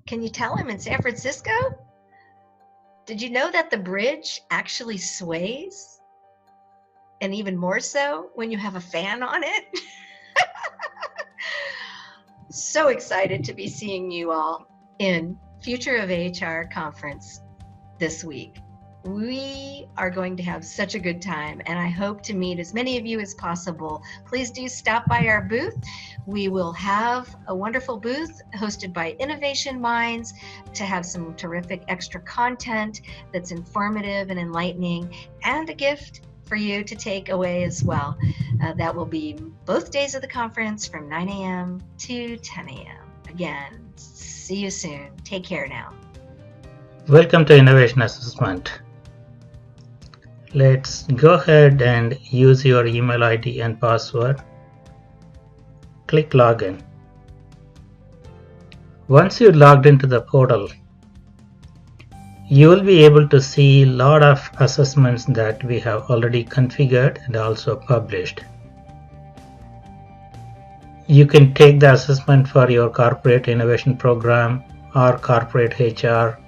Can you tell I'm in San Francisco? Did you know that the bridge actually sways? And even more so when you have a fan on it? So excited to be seeing you all in Future of HR conference this week. We are going to have such a good time, and I hope to meet as many of you as possible. Please do stop by our booth. We will have a wonderful booth hosted by Innovation Minds to have some terrific extra content that's informative and enlightening, and a gift for you to take away as well. That will be both days of the conference from 9 a.m. to 10 a.m. Again, see you soon. Take care now. Welcome to Innovation Assessment. Let's go ahead and use your email ID and password. Click Login. Once you logged into the portal, you will be able to see a lot of assessments that we have already configured and also published. You can take the assessment for your corporate innovation program or corporate HR.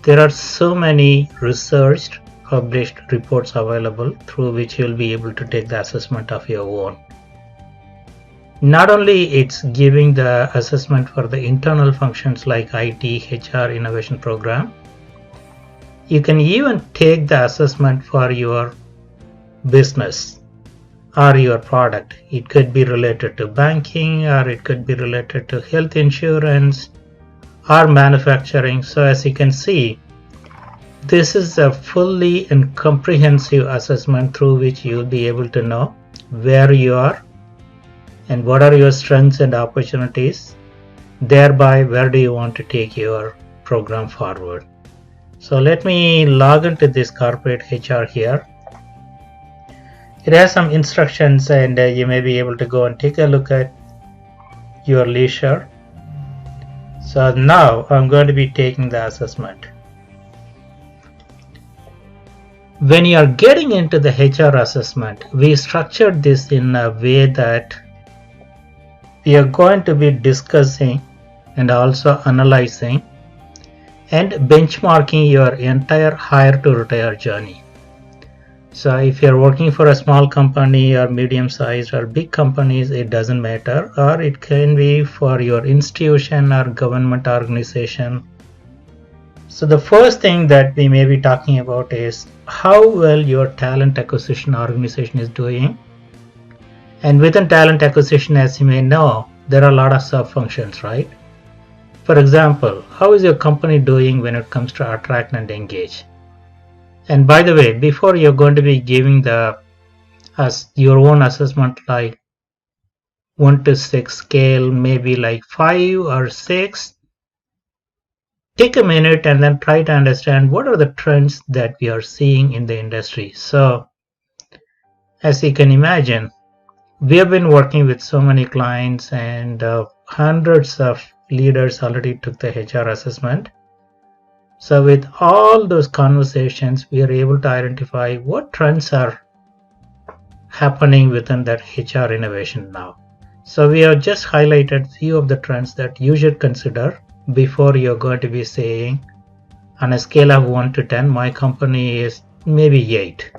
There are so many researched, published reports available through which you'll be able to take the assessment of your own. Not only it's giving the assessment for the internal functions like IT, HR, innovation program, you can even take the assessment for your business or your product. It could be related to banking, or it could be related to health insurance or manufacturing. So as you can see, this is a fully and comprehensive assessment through which you'll be able to know where you are and what are your strengths and opportunities. Thereby, where do you want to take your program forward? So let me log into this corporate HR here. It has some instructions, and you may be able to go and take a look at your leisure. So now I'm going to be taking the assessment. When you are getting into the HR assessment, we structured this in a way that we are going to be discussing and also analyzing and benchmarking your entire hire to retire journey. So if you're working for a small company or medium sized or big companies, it doesn't matter, or it can be for your institution or government organization. So the first thing that we may be talking about is how well your talent acquisition organization is doing. And within talent acquisition, as you may know, there are a lot of sub-functions, right? For example, how is your company doing when it comes to attract and engage? And by the way, before you're going to be giving your own assessment like 1 to 6 scale, maybe like 5 or 6, take a minute and then try to understand what are the trends that we are seeing in the industry. So as you can imagine, we have been working with so many clients, and hundreds of leaders already took the HR assessment. So with all those conversations, we are able to identify what trends are happening within that HR innovation now. So we have just highlighted few of the trends that you should consider before you're going to be saying, on a scale of 1 to 10, my company is maybe 8.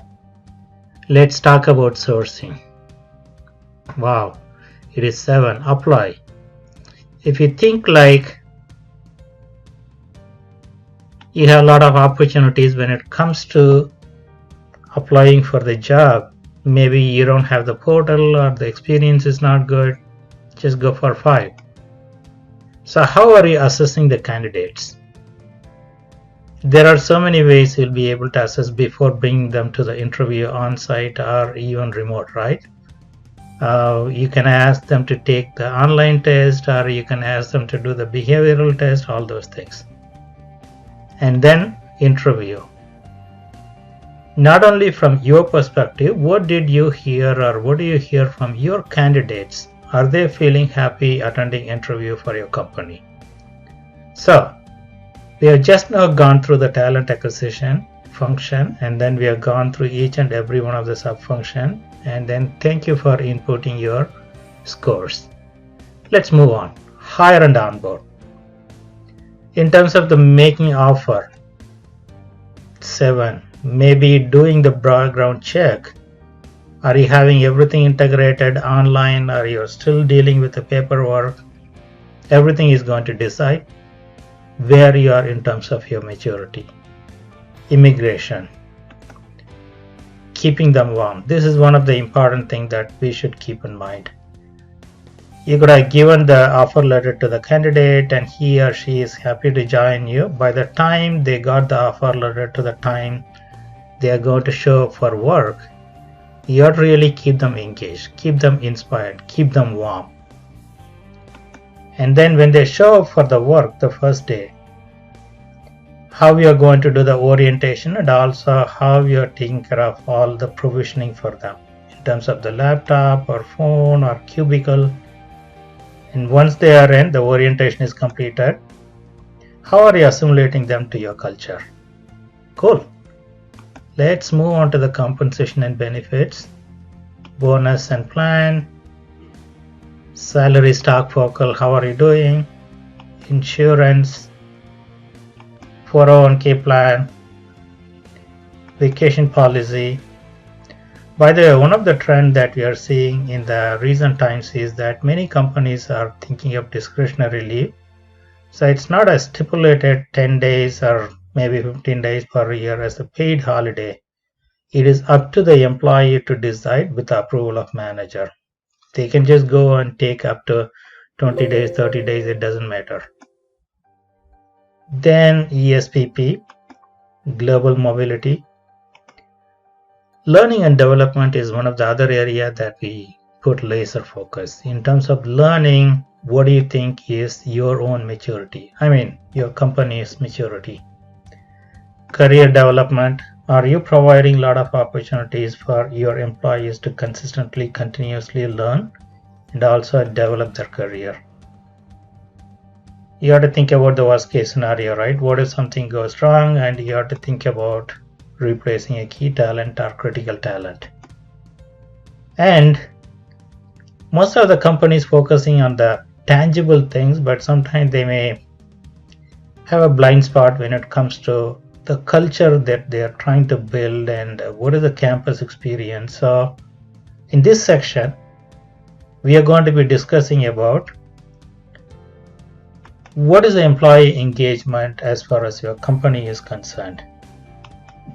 Let's talk about sourcing. Wow, it is 7. Apply. If you think like you have a lot of opportunities when it comes to applying for the job, maybe you don't have the portal or the experience is not good, just go for 5. So how are you assessing the candidates? There are so many ways you'll be able to assess before bringing them to the interview on site or even remote, right? You can ask them to take the online test, or you can ask them to do the behavioral test, all those things. And then interview. Not only from your perspective, what did you hear or what do you hear from your candidates? Are they feeling happy attending interview for your company? So we have just now gone through the talent acquisition function, and then we have gone through each and every one of the sub function, and then thank you for inputting your scores. Let's move on. Hire and onboard. In terms of the making offer, 7, maybe doing the background check. Are you having everything integrated online? Are you still dealing with the paperwork? Everything is going to decide where you are in terms of your maturity. Immigration, keeping them warm. This is one of the important things that we should keep in mind. You could have given the offer letter to the candidate and he or she is happy to join you. By the time they got the offer letter to the time they are going to show up for work, you have to really keep them engaged, keep them inspired, keep them warm. And then when they show up for the work the first day, how you are going to do the orientation and also how you are taking care of all the provisioning for them in terms of the laptop or phone or cubicle. And once they are in, the orientation is completed, how are you assimilating them to your culture? Cool. Let's move on to the compensation and benefits, bonus and plan, salary stock focal, how are you doing, insurance, 401k plan, vacation policy. By the way, one of the trends that we are seeing in the recent times is that many companies are thinking of discretionary leave. So it's not a stipulated 10 days or maybe 15 days per year as a paid holiday. It is up to the employee to decide with the approval of manager. They can just go and take up to 20 days, 30 days, it doesn't matter. Then ESPP, global mobility. Learning and development is one of the other area that we put laser focus. In terms of learning, what do you think is your own maturity? I mean, your company's maturity. Career development, are you providing a lot of opportunities for your employees to consistently, continuously learn and also develop their career? You have to think about the worst case scenario, right? What if something goes wrong and you have to think about replacing a key talent or critical talent. And most of the companies focusing on the tangible things, but sometimes they may have a blind spot when it comes to the culture that they are trying to build and what is the campus experience. So in this section, we are going to be discussing about what is the employee engagement as far as your company is concerned.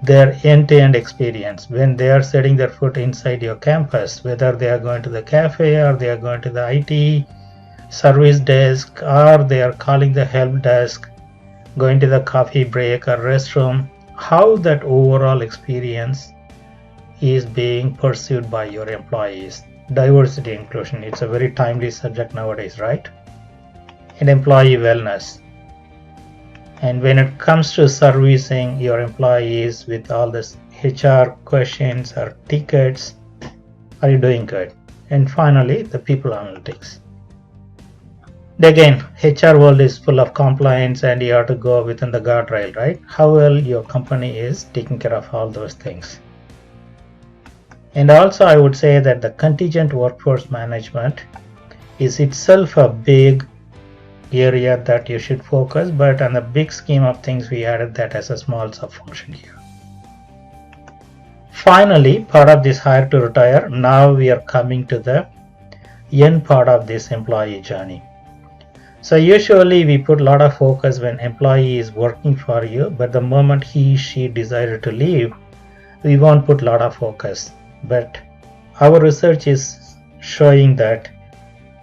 Their end-to-end experience when they are setting their foot inside your campus, whether they are going to the cafe or they are going to the IT service desk or they are calling the help desk, going to the coffee break or restroom, how that overall experience is being pursued by your employees. Diversity inclusion, it's a very timely subject nowadays, right? And employee wellness. And when it comes to servicing your employees with all this HR questions or tickets, are you doing good? And finally, the people analytics. Again, HR world is full of compliance and you have to go within the guardrail, right? How well your company is taking care of all those things. And also I would say that the contingent workforce management is itself a big area that you should focus, but on the big scheme of things we added that as a small sub-function here. Finally, part of this hire to retire, now we are coming to the end part of this employee journey. So usually we put a lot of focus when employee is working for you, but the moment she decided to leave, we won't put a lot of focus. But our research is showing that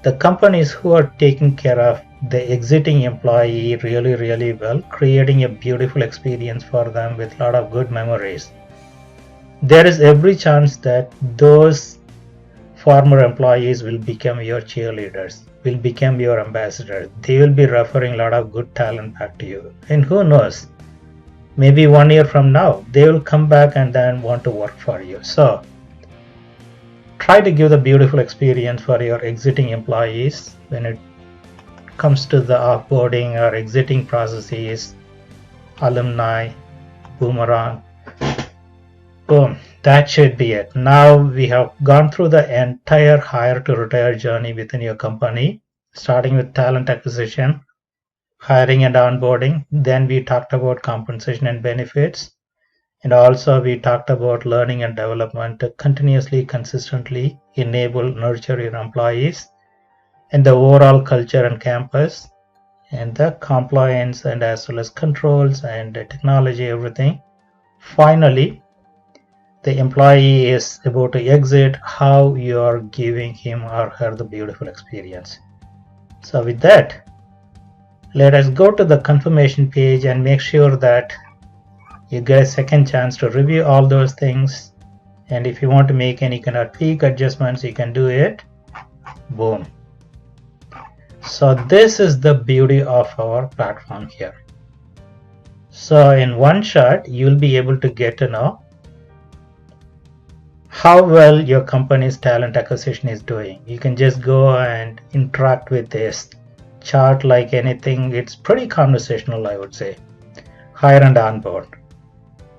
the companies who are taking care of the exiting employee really well, creating a beautiful experience for them with a lot of good memories, there is every chance that those former employees will become your cheerleaders, will become your ambassadors. They will be referring a lot of good talent back to you. And who knows, maybe 1 year from now, they will come back and then want to work for you. So try to give the beautiful experience for your exiting employees when it comes to the offboarding or exiting processes, alumni, boomerang. Boom, that should be it. Now we have gone through the entire hire to retire journey within your company, starting with talent acquisition, hiring and onboarding. Then we talked about compensation and benefits. And also we talked about learning and development to continuously, consistently enable, nurture your employees, and the overall culture and campus, and the compliance and as well as controls and the technology, everything. Finally, the employee is about to exit, how you are giving him or her the beautiful experience. So with that, let us go to the confirmation page and make sure that you get a second chance to review all those things. And if you want to make any kind of tweak adjustments, you can do it. Boom. So this is the beauty of our platform here. So in one shot, you'll be able to get to know how well your company's talent acquisition is doing. You can just go and interact with this chart like anything. It's pretty conversational, I would say. Hire and onboard.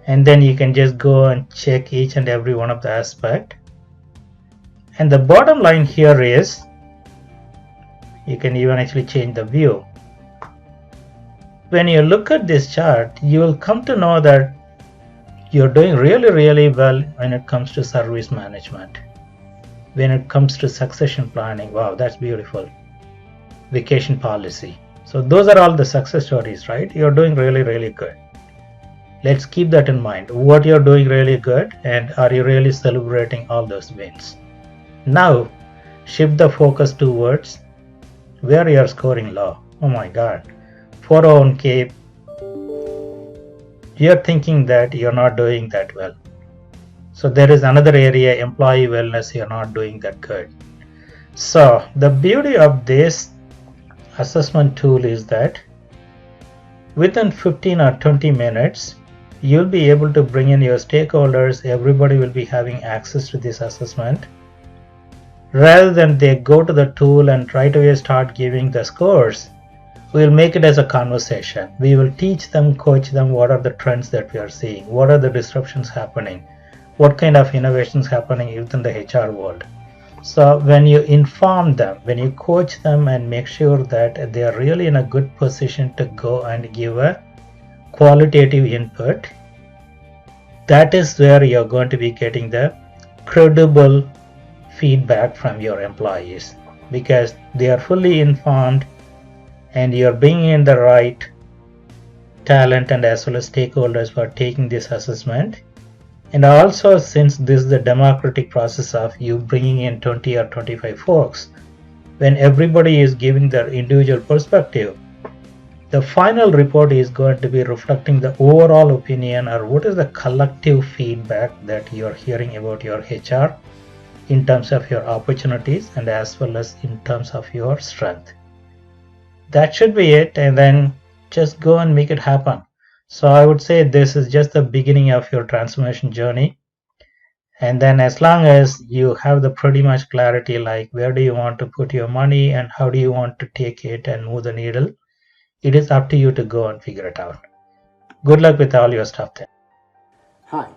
And then you can just go and check each and every one of the aspect. And the bottom line here is, you can even actually change the view. When you look at this chart, you will come to know that you're doing really well when it comes to service management. When it comes to succession planning, wow, that's beautiful. Vacation policy. So those are all the success stories, right? You're doing really good. Let's keep that in mind. What you're doing really good, and are you really celebrating all those wins? Now, shift the focus towards where you're scoring low. Oh my God. 401k, you're thinking that you're not doing that well. So there is another area, employee wellness, you're not doing that good. So the beauty of this assessment tool is that within 15 or 20 minutes, you'll be able to bring in your stakeholders. Everybody will be having access to this assessment. Rather than they go to the tool and right away start giving the scores, we'll make it as a conversation. We will teach them, coach them, what are the trends that we are seeing, what are the disruptions happening, what kind of innovations happening within the HR world. So when you inform them, when you coach them and make sure that they are really in a good position to go and give a qualitative input, that is where you're going to be getting the credible feedback from your employees, because they are fully informed and you're bringing in the right talent and as well as stakeholders for taking this assessment. And also, since this is the democratic process of you bringing in 20 or 25 folks, when everybody is giving their individual perspective, the final report is going to be reflecting the overall opinion, or what is the collective feedback that you're hearing about your HR in terms of your opportunities and as well as in terms of your strength. That should be it, and then just go and make it happen. So I would say this is just the beginning of your transformation journey. And then as long as you have the pretty much clarity, like where do you want to put your money and how do you want to take it and move the needle, it is up to you to go and figure it out. Good luck with all your stuff then. Hi,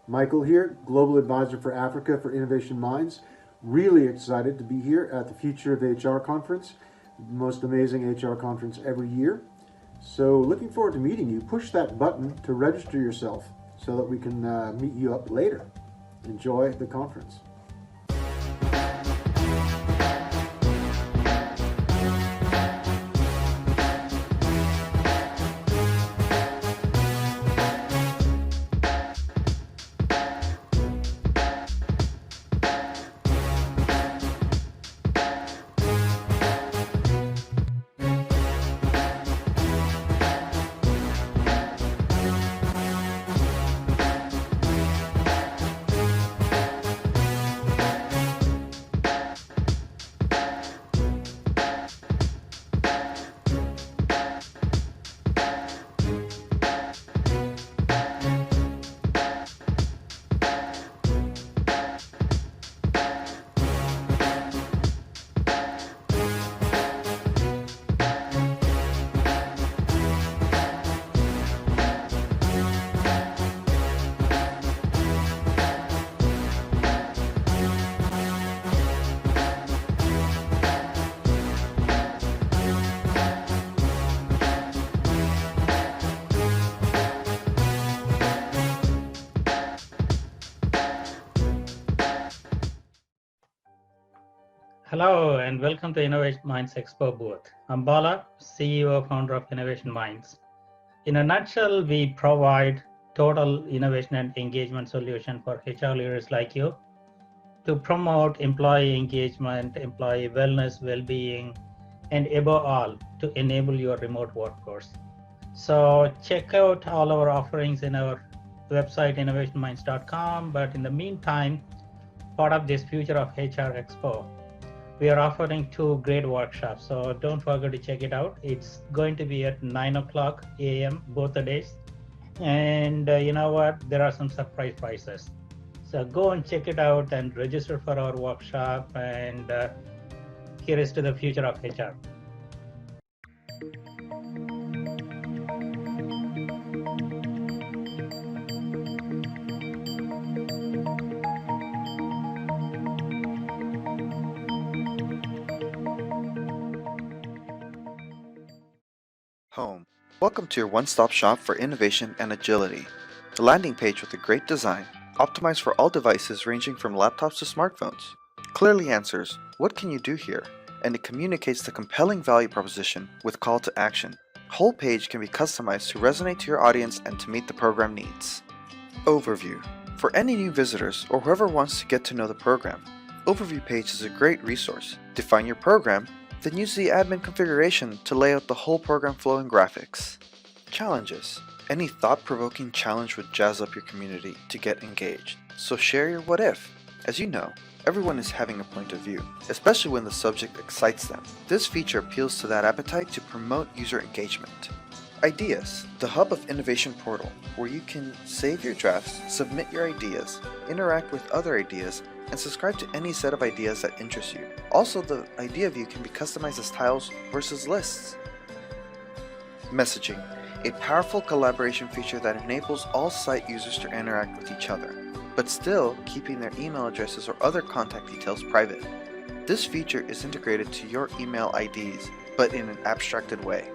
Michael here, Global Advisor for Africa for Innovation Minds. Really excited to be here at the Future of HR Conference, the most amazing HR conference every year. So looking forward to meeting you. Push that button to register yourself so that we can meet you up later. Enjoy the conference. Hello and welcome to Innovation Minds Expo booth. I'm Bala, CEO, founder of Innovation Minds. In a nutshell, we provide total innovation and engagement solution for HR leaders like you to promote employee engagement, employee wellness, well-being, and above all, to enable your remote workforce. So check out all our offerings in our website, innovationminds.com. But in the meantime, part of this Future of HR Expo, we are offering 2 great workshops. So don't forget to check it out. It's going to be at 9:00 a.m. both the days. And you know what? There are some surprise prizes. So go and check it out and register for our workshop. And here is to the future of HR. Home. Welcome to your one-stop shop for innovation and agility. A landing page with a great design, optimized for all devices ranging from laptops to smartphones. Clearly answers, what can you do here? And it communicates the compelling value proposition with call to action. Whole page can be customized to resonate to your audience and to meet the program needs. Overview. For any new visitors or whoever wants to get to know the program, Overview page is a great resource. Define your program, then use the admin configuration to lay out the whole program flow and graphics. Challenges. Any thought-provoking challenge would jazz up your community to get engaged. So share your what if. As you know, everyone is having a point of view, especially when the subject excites them. This feature appeals to that appetite to promote user engagement. Ideas. The hub of innovation portal, where you can save your drafts, submit your ideas, interact with other ideas, and subscribe to any set of ideas that interest you. Also, the idea view can be customized as tiles versus lists. Messaging, a powerful collaboration feature that enables all site users to interact with each other, but still keeping their email addresses or other contact details private. This feature is integrated to your email IDs, but in an abstracted way.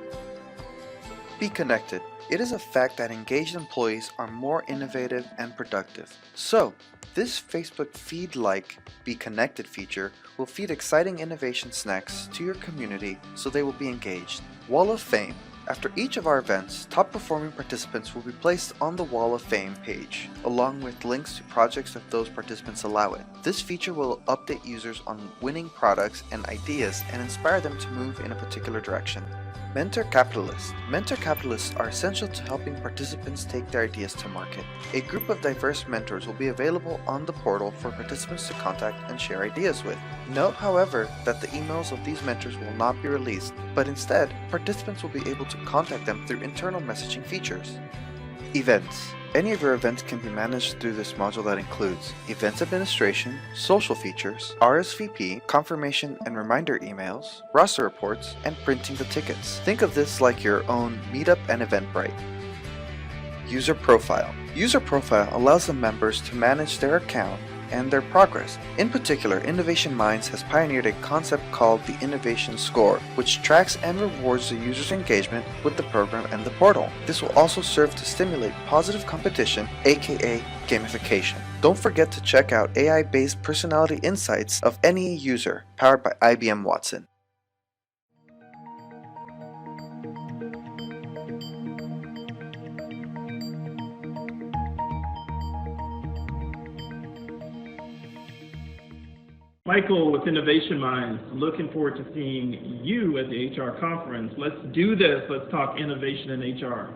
Be connected. It is a fact that engaged employees are more innovative and productive. So, this Facebook feed-like Be Connected feature will feed exciting innovation snacks to your community so they will be engaged. Wall of Fame. After each of our events, top-performing participants will be placed on the Wall of Fame page, along with links to projects if those participants allow it. This feature will update users on winning products and ideas and inspire them to move in a particular direction. Mentor Capitalists. Mentor Capitalists are essential to helping participants take their ideas to market. A group of diverse mentors will be available on the portal for participants to contact and share ideas with. Note, however, that the emails of these mentors will not be released, but instead, participants will be able to contact them through internal messaging features. Events. Any of your events can be managed through this module that includes events administration, social features, RSVP, confirmation and reminder emails, roster reports, and printing the tickets. Think of this like your own Meetup and Eventbrite. User Profile. User Profile allows the members to manage their account and their progress. In particular, Innovation Minds has pioneered a concept called the Innovation Score, which tracks and rewards the user's engagement with the program and the portal. This will also serve to stimulate positive competition, aka gamification. Don't forget to check out AI-based personality insights of any user, powered by IBM Watson. Michael with Innovation Minds, looking forward to seeing you at the HR conference. Let's do this. Let's talk innovation in HR.